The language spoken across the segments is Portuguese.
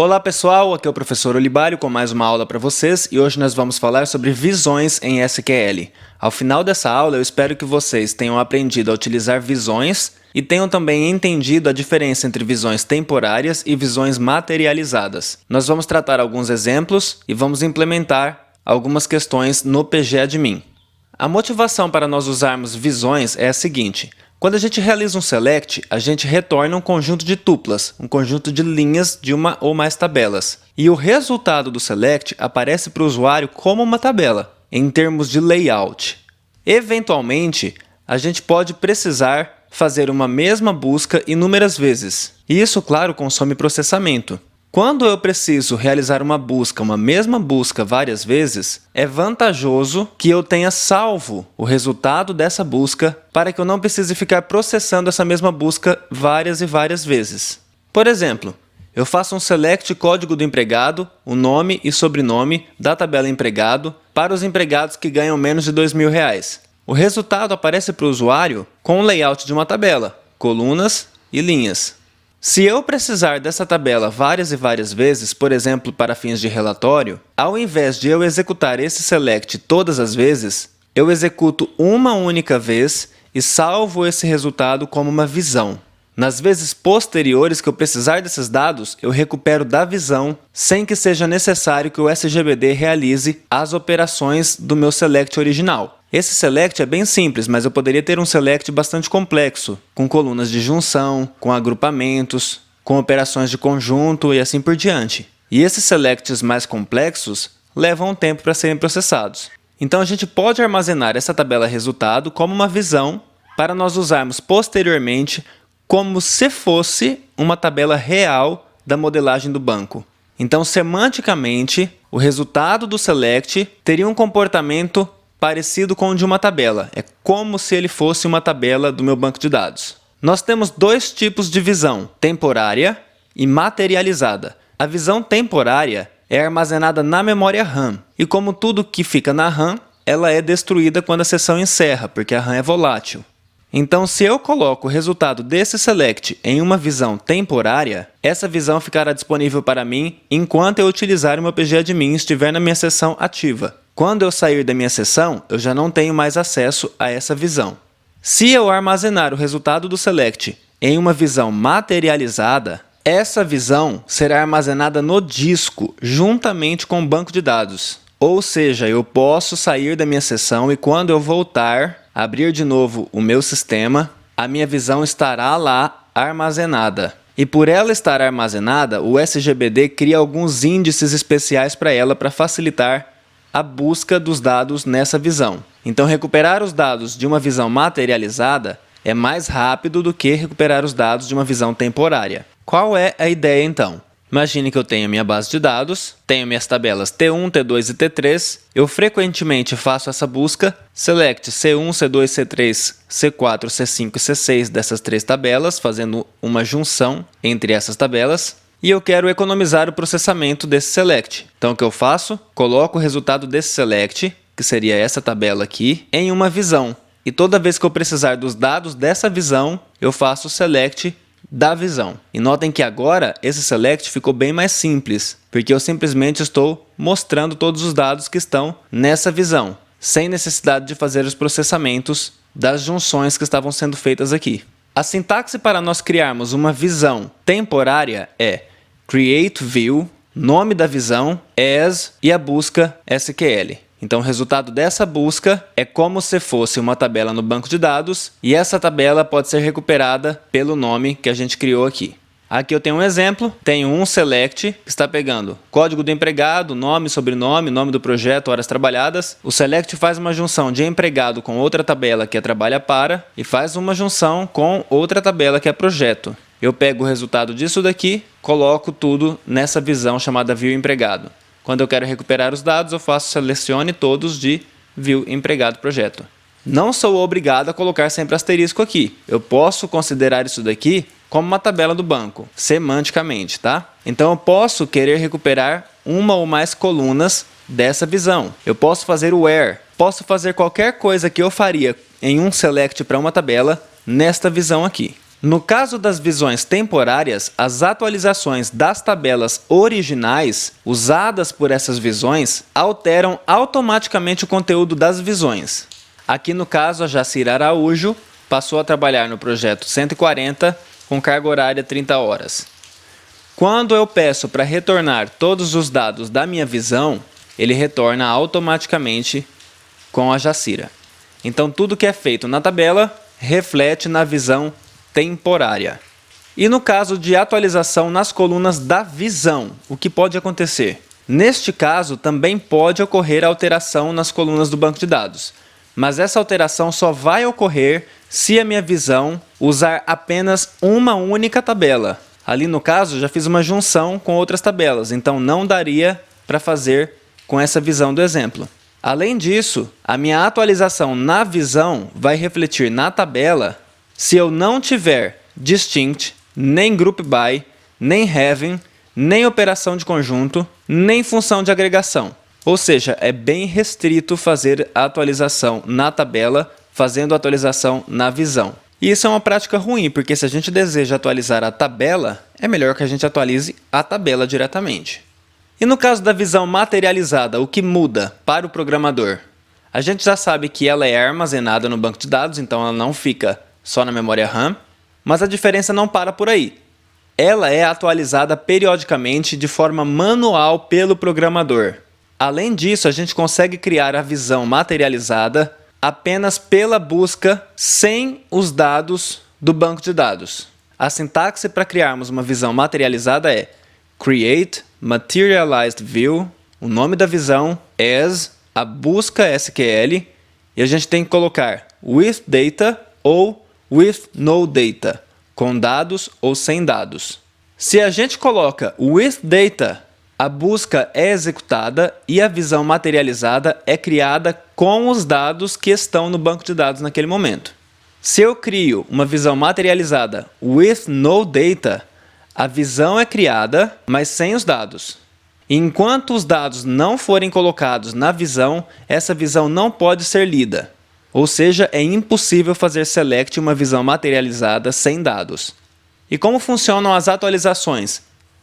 Olá pessoal, aqui é o professor Olibário com mais uma aula para vocês e hoje nós vamos falar sobre visões em SQL. Ao final dessa aula eu espero que vocês tenham aprendido a utilizar visões e tenham também entendido a diferença entre visões temporárias e visões materializadas. Nós vamos tratar alguns exemplos e vamos implementar algumas questões no PGAdmin. A motivação para nós usarmos visões é a seguinte: quando a gente realiza um select, a gente retorna um conjunto de tuplas, um conjunto de linhas de uma ou mais tabelas. E o resultado do select aparece para o usuário como uma tabela, em termos de layout. Eventualmente, a gente pode precisar fazer uma mesma busca inúmeras vezes. E isso, claro, consome processamento. Quando eu preciso realizar uma mesma busca várias vezes, é vantajoso que eu tenha salvo o resultado dessa busca para que eu não precise ficar processando essa mesma busca várias e várias vezes. Por exemplo, eu faço um select código do empregado, o nome e sobrenome da tabela empregado para os empregados que ganham menos de R$2.000. O resultado aparece para o usuário com o layout de uma tabela, colunas e linhas. Se eu precisar dessa tabela várias e várias vezes, por exemplo, para fins de relatório, ao invés de eu executar esse select todas as vezes, eu executo uma única vez e salvo esse resultado como uma visão. Nas vezes posteriores que eu precisar desses dados, eu recupero da visão sem que seja necessário que o SGBD realize as operações do meu select original. Esse select é bem simples, mas eu poderia ter um select bastante complexo, com colunas de junção, com agrupamentos, com operações de conjunto e assim por diante. E esses selects mais complexos levam um tempo para serem processados. Então a gente pode armazenar essa tabela resultado como uma visão para nós usarmos posteriormente como se fosse uma tabela real da modelagem do banco. Então, semanticamente, o resultado do select teria um comportamento parecido com o de uma tabela. É como se ele fosse uma tabela do meu banco de dados. Nós temos dois tipos de visão, temporária e materializada. A visão temporária é armazenada na memória RAM. E como tudo que fica na RAM, ela é destruída quando a sessão encerra, porque a RAM é volátil. Então, se eu coloco o resultado desse select em uma visão temporária, essa visão ficará disponível para mim enquanto eu utilizar o meu PGAdmin e estiver na minha sessão ativa. Quando eu sair da minha sessão, eu já não tenho mais acesso a essa visão. Se eu armazenar o resultado do select em uma visão materializada, essa visão será armazenada no disco, juntamente com o banco de dados. Ou seja, eu posso sair da minha sessão e quando eu voltar, abrir de novo o meu sistema, a minha visão estará lá armazenada. E por ela estar armazenada, o SGBD cria alguns índices especiais para ela para facilitar a busca dos dados nessa visão. Então, recuperar os dados de uma visão materializada é mais rápido do que recuperar os dados de uma visão temporária. Qual é a ideia então? Imagine que eu tenho minha base de dados, tenho minhas tabelas T1, T2 e T3. Eu frequentemente faço essa busca, select C1, C2, C3, C4, C5 e C6 dessas três tabelas, fazendo uma junção entre essas tabelas. E eu quero economizar o processamento desse select. Então o que eu faço? Coloco o resultado desse select, que seria essa tabela aqui, em uma visão. E toda vez que eu precisar dos dados dessa visão, eu faço o select da visão. E notem que agora esse select ficou bem mais simples, porque eu simplesmente estou mostrando todos os dados que estão nessa visão, sem necessidade de fazer os processamentos das junções que estavam sendo feitas aqui. A sintaxe para nós criarmos uma visão temporária é create view, nome da visão, as e a busca SQL. Então, o resultado dessa busca é como se fosse uma tabela no banco de dados e essa tabela pode ser recuperada pelo nome que a gente criou aqui. Aqui eu tenho um exemplo, tenho um select que está pegando código do empregado, nome, sobrenome, nome do projeto, horas trabalhadas. O select faz uma junção de empregado com outra tabela que é trabalha para e faz uma junção com outra tabela que é projeto. Eu pego o resultado disso daqui, coloco tudo nessa visão chamada view empregado. Quando eu quero recuperar os dados, eu faço selecione todos de view empregado projeto. Não sou obrigado a colocar sempre asterisco aqui. Eu posso considerar isso daqui como uma tabela do banco, semanticamente, tá? Então eu posso querer recuperar uma ou mais colunas dessa visão. Eu posso fazer o where, posso fazer qualquer coisa que eu faria em um select para uma tabela nesta visão aqui. No caso das visões temporárias, as atualizações das tabelas originais usadas por essas visões alteram automaticamente o conteúdo das visões. Aqui no caso, a Jacira Araújo passou a trabalhar no projeto 140 com carga horária 30 horas. Quando eu peço para retornar todos os dados da minha visão, ele retorna automaticamente com a Jacira. Então, tudo que é feito na tabela reflete na visão temporária. E no caso de atualização nas colunas da visão, o que pode acontecer? Neste caso, também pode ocorrer alteração nas colunas do banco de dados. Mas essa alteração só vai ocorrer se a minha visão usar apenas uma única tabela. Ali no caso, já fiz uma junção com outras tabelas, então não daria para fazer com essa visão do exemplo. Além disso, a minha atualização na visão vai refletir na tabela se eu não tiver distinct, nem group by, nem having, nem operação de conjunto, nem função de agregação. Ou seja, é bem restrito fazer a atualização na tabela, fazendo a atualização na visão. E isso é uma prática ruim, porque se a gente deseja atualizar a tabela, é melhor que a gente atualize a tabela diretamente. E no caso da visão materializada, o que muda para o programador? A gente já sabe que ela é armazenada no banco de dados, então ela não fica só na memória RAM, mas a diferença não para por aí. Ela é atualizada periodicamente de forma manual pelo programador. Além disso, a gente consegue criar a visão materializada apenas pela busca sem os dados do banco de dados. A sintaxe para criarmos uma visão materializada é create materialized view, o nome da visão, as, a busca SQL, e a gente tem que colocar with data ou with no data, com dados ou sem dados. Se a gente coloca with data, a busca é executada e a visão materializada é criada com os dados que estão no banco de dados naquele momento. Se eu crio uma visão materializada with no data, a visão é criada, mas sem os dados. Enquanto os dados não forem colocados na visão, essa visão não pode ser lida. Ou seja, é impossível fazer select uma visão materializada sem dados. E como funcionam as atualizações?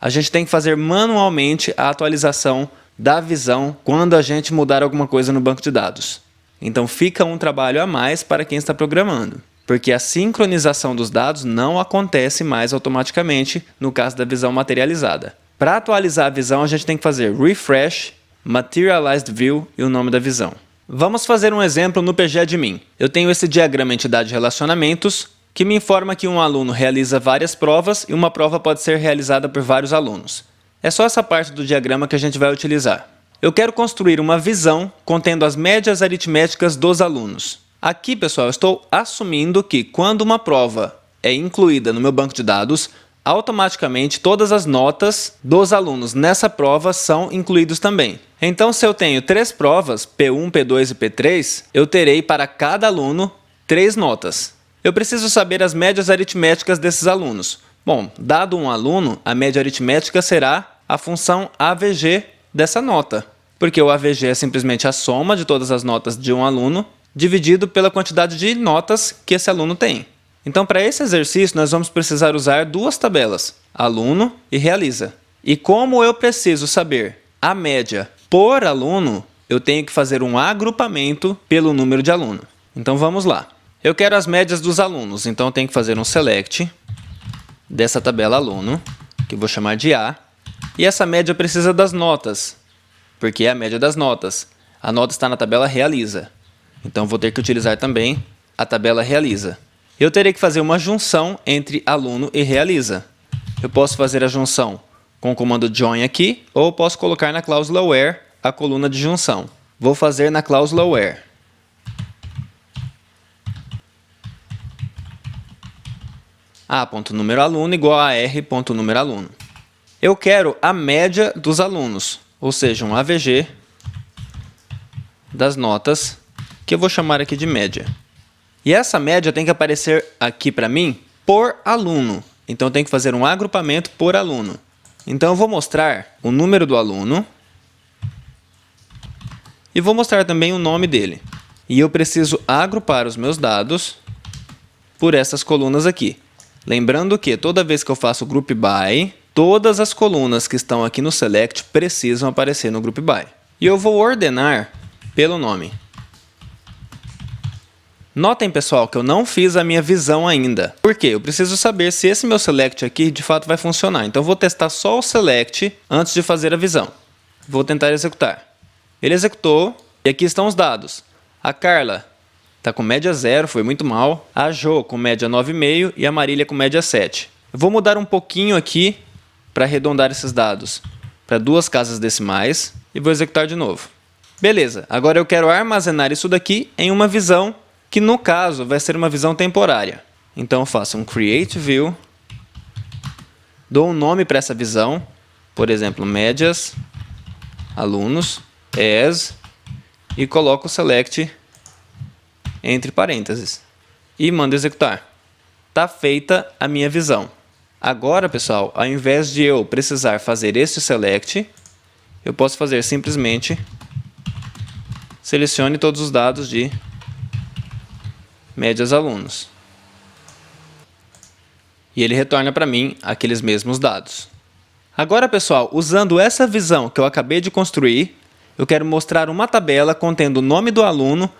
A gente tem que fazer manualmente a atualização da visão quando a gente mudar alguma coisa no banco de dados. Então fica um trabalho a mais para quem está programando, porque a sincronização dos dados não acontece mais automaticamente no caso da visão materializada. Para atualizar a visão, a gente tem que fazer refresh, materialized view e o nome da visão. Vamos fazer um exemplo no PGAdmin. Eu tenho esse diagrama entidade relacionamentos, que me informa que um aluno realiza várias provas e uma prova pode ser realizada por vários alunos. É só essa parte do diagrama que a gente vai utilizar. Eu quero construir uma visão contendo as médias aritméticas dos alunos. Aqui, pessoal, eu estou assumindo que quando uma prova é incluída no meu banco de dados, automaticamente todas as notas dos alunos nessa prova são incluídos também. Então, se eu tenho 3 provas, P1, P2 e P3, eu terei para cada aluno 3 notas. Eu preciso saber as médias aritméticas desses alunos. Bom, dado um aluno, a média aritmética será a função AVG dessa nota, porque o AVG é simplesmente a soma de todas as notas de um aluno dividido pela quantidade de notas que esse aluno tem. Então, para esse exercício, nós vamos precisar usar 2 tabelas, aluno e realiza. E como eu preciso saber a média por aluno, eu tenho que fazer um agrupamento pelo número de aluno. Então, vamos lá. Eu quero as médias dos alunos, então eu tenho que fazer um select dessa tabela aluno, que eu vou chamar de A. E essa média precisa das notas, porque é a média das notas. A nota está na tabela realiza. Então, vou ter que utilizar também a tabela realiza. Eu terei que fazer uma junção entre aluno e realiza. Eu posso fazer a junção com o comando join aqui, ou posso colocar na cláusula where a coluna de junção. Vou fazer na cláusula where. A.número aluno igual a R.número aluno. Eu quero a média dos alunos, ou seja, um AVG das notas, que eu vou chamar aqui de média. E essa média tem que aparecer aqui para mim por aluno. Então, eu tenho que fazer um agrupamento por aluno. Então, eu vou mostrar o número do aluno e vou mostrar também o nome dele. E eu preciso agrupar os meus dados por essas colunas aqui. Lembrando que toda vez que eu faço Group By, todas as colunas que estão aqui no Select precisam aparecer no Group By. E eu vou ordenar pelo nome. Notem, pessoal, que eu não fiz a minha visão ainda. Por quê? Eu preciso saber se esse meu Select aqui de fato vai funcionar. Então eu vou testar só o Select antes de fazer a visão. Vou tentar executar. Ele executou e aqui estão os dados. A Carla está com média 0, foi muito mal. A Jo com média 9,5 e a Marília com média 7. Eu vou mudar um pouquinho aqui para arredondar esses dados para 2 casas decimais e vou executar de novo. Beleza, agora eu quero armazenar isso daqui em uma visão que no caso vai ser uma visão temporária. Então eu faço um Create View, dou um nome para essa visão, por exemplo, médias, alunos, as, e coloco o Select entre parênteses e mando executar. Está feita a minha visão. Agora, pessoal, ao invés de eu precisar fazer este Select, eu posso fazer simplesmente selecione todos os dados de médias alunos. E ele retorna para mim aqueles mesmos dados. Agora, pessoal, usando essa visão que eu acabei de construir, eu quero mostrar uma tabela contendo o nome do aluno,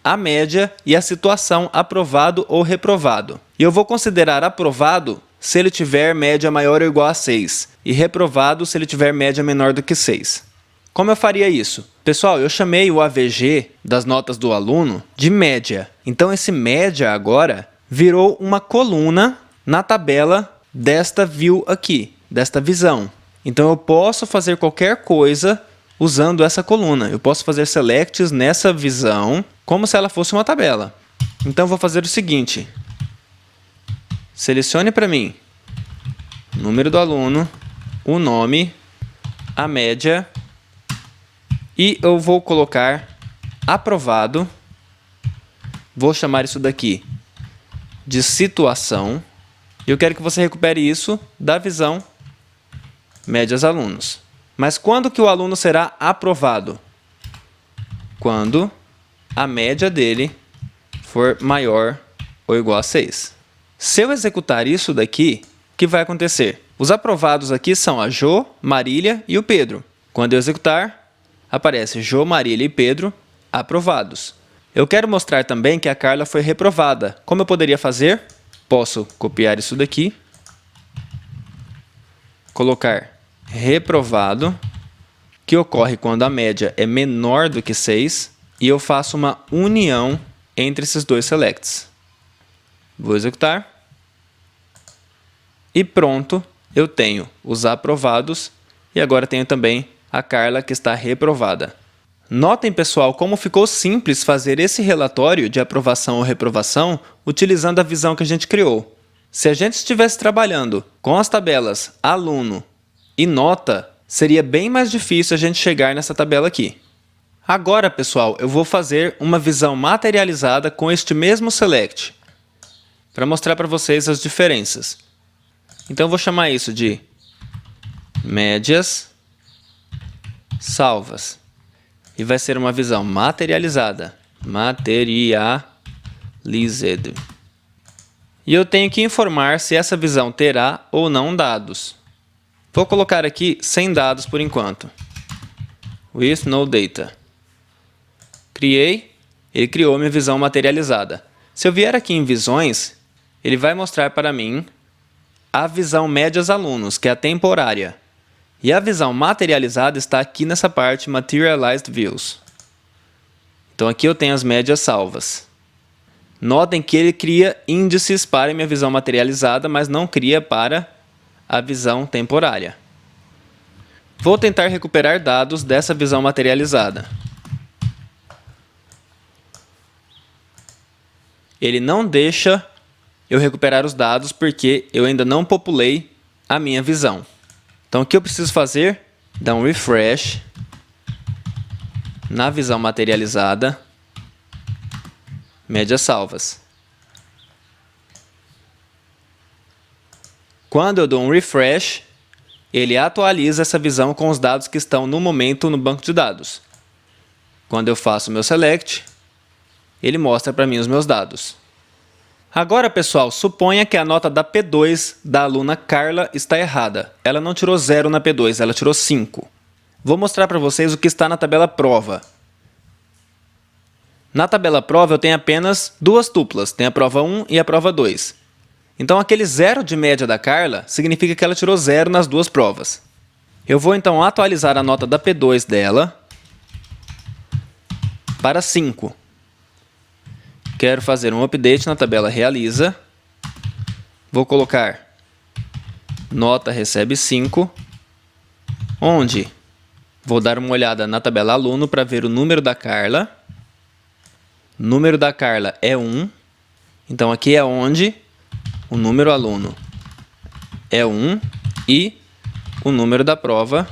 a média e a situação aprovado ou reprovado. E eu vou considerar aprovado se ele tiver média maior ou igual a 6 e reprovado se ele tiver média menor do que 6. Como eu faria isso? Pessoal, eu chamei o AVG das notas do aluno de média. Então esse média agora virou uma coluna na tabela desta view aqui, desta visão. Então eu posso fazer qualquer coisa usando essa coluna. Eu posso fazer selects nessa visão como se ela fosse uma tabela. Então eu vou fazer o seguinte. Selecione para mim o número do aluno, o nome, a média. E eu vou colocar aprovado, vou chamar isso daqui de situação, e eu quero que você recupere isso da visão médias alunos. Mas quando que o aluno será aprovado? Quando a média dele for maior ou igual a 6. Se eu executar isso daqui, o que vai acontecer? Os aprovados aqui são a Jo, Marília e o Pedro. Quando eu executar, aparece Jo, Marília e Pedro aprovados. Eu quero mostrar também que a Carla foi reprovada. Como eu poderia fazer? Posso copiar isso daqui, colocar reprovado, que ocorre quando a média é menor do que 6, e eu faço uma união entre esses dois selects. Vou executar. E pronto, eu tenho os aprovados e agora tenho também a Carla que está reprovada. Notem, pessoal, como ficou simples fazer esse relatório de aprovação ou reprovação utilizando a visão que a gente criou. Se a gente estivesse trabalhando com as tabelas aluno e nota, seria bem mais difícil a gente chegar nessa tabela aqui. Agora, pessoal, eu vou fazer uma visão materializada com este mesmo select, para mostrar para vocês as diferenças. Então, eu vou chamar isso de médias salvas. E vai ser uma visão materializada. Materialized. E eu tenho que informar se essa visão terá ou não dados. Vou colocar aqui sem dados por enquanto. With no data. Criei. Ele criou minha visão materializada. Se eu vier aqui em visões, ele vai mostrar para mim a visão médias alunos, que é a temporária. E a visão materializada está aqui nessa parte Materialized Views. Então aqui eu tenho as médias salvas. Notem que ele cria índices para a minha visão materializada, mas não cria para a visão temporária. Vou tentar recuperar dados dessa visão materializada. Ele não deixa eu recuperar os dados porque eu ainda não populei a minha visão. Então, o que eu preciso fazer? Dar um refresh na visão materializada, médias salvas. Quando eu dou um refresh, ele atualiza essa visão com os dados que estão no momento no banco de dados. Quando eu faço o meu select, ele mostra para mim os meus dados. Agora, pessoal, suponha que a nota da P2 da aluna Carla está errada. Ela não tirou 0 na P2, ela tirou 5. Vou mostrar para vocês o que está na tabela prova. Na tabela prova eu tenho apenas duas tuplas, tem a prova 1 e a prova 2. Então aquele 0 de média da Carla significa que ela tirou 0 nas duas provas. Eu vou então atualizar a nota da P2 dela para 5. Quero fazer um update na tabela Realiza. Vou colocar nota recebe 5, onde vou dar uma olhada na tabela Aluno para ver o número da Carla. O número da Carla é 1, então aqui é onde o número aluno é 1 e o número da prova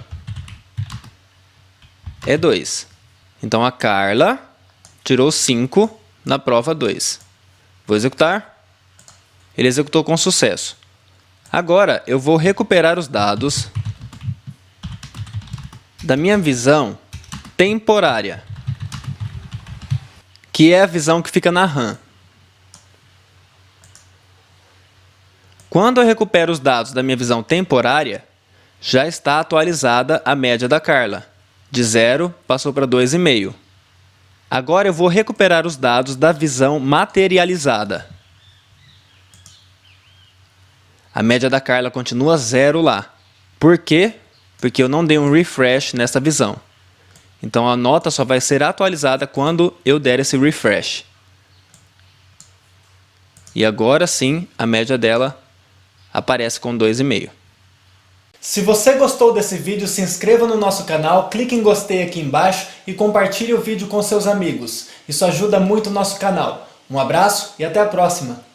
é 2. Então a Carla tirou 5 na prova 2. Vou executar. Ele executou com sucesso. Agora eu vou recuperar os dados da minha visão temporária, que é a visão que fica na RAM. Quando eu recupero os dados da minha visão temporária, já está atualizada a média da Carla. De 0 passou para 2,5. Agora eu vou recuperar os dados da visão materializada. A média da Carla continua 0 lá. Por quê? Porque eu não dei um refresh nessa visão. Então a nota só vai ser atualizada quando eu der esse refresh. E agora sim, a média dela aparece com 2,5. Se você gostou desse vídeo, se inscreva no nosso canal, clique em gostei aqui embaixo e compartilhe o vídeo com seus amigos. Isso ajuda muito o nosso canal. Um abraço e até a próxima!